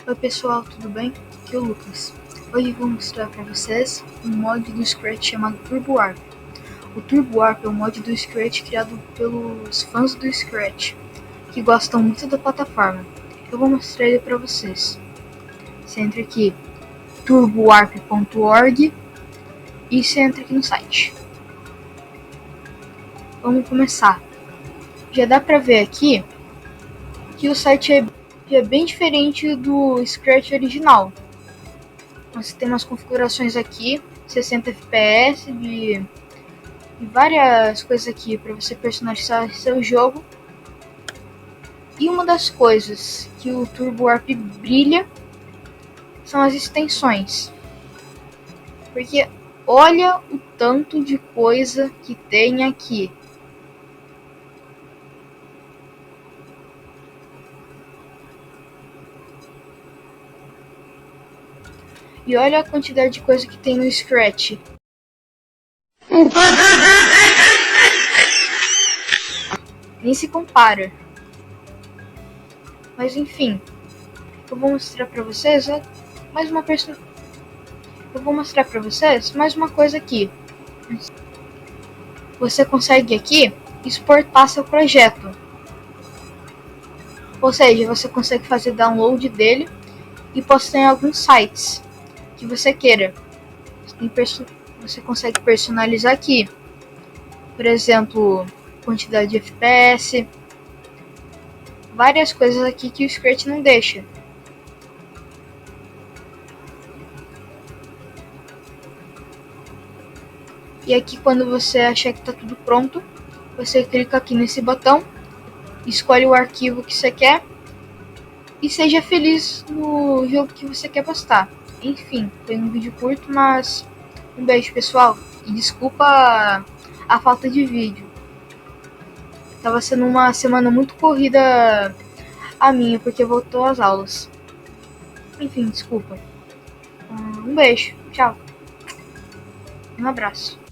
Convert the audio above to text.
Oi pessoal, tudo bem? Aqui é o Lucas. Hoje eu vou mostrar para vocês um mod do Scratch chamado Turbo Warp. O Turbo Warp é um mod do Scratch criado pelos fãs do Scratch, que gostam muito da plataforma. Eu vou mostrar ele para vocês. Você entra aqui turbowarp.org e você entra aqui no site. Vamos começar. Já dá para ver aqui que o site é bem diferente do Scratch original. Você tem umas configurações aqui, 60 FPS, de várias coisas aqui para você personalizar seu jogo. E uma das coisas que o Turbo Warp brilha são as extensões. Porque olha o tanto de coisa que tem aqui. E olha a quantidade de coisa que tem no Scratch. Nem se compara. Mas enfim, eu vou mostrar para vocês mais uma coisa aqui. Você consegue aqui exportar seu projeto. Ou seja, você consegue fazer download dele e postar em alguns sites que você queira. Você consegue personalizar aqui. Por exemplo, quantidade de FPS. Várias coisas aqui que o Scratch não deixa. E aqui, quando você achar que está tudo pronto, você clica aqui nesse botão, escolhe o arquivo que você quer e seja feliz no jogo que você quer postar. Enfim, foi um vídeo curto, mas um beijo pessoal e desculpa a falta de vídeo. Tava sendo uma semana muito corrida a minha, porque voltou às aulas. Enfim, desculpa. Um beijo, tchau. Um abraço.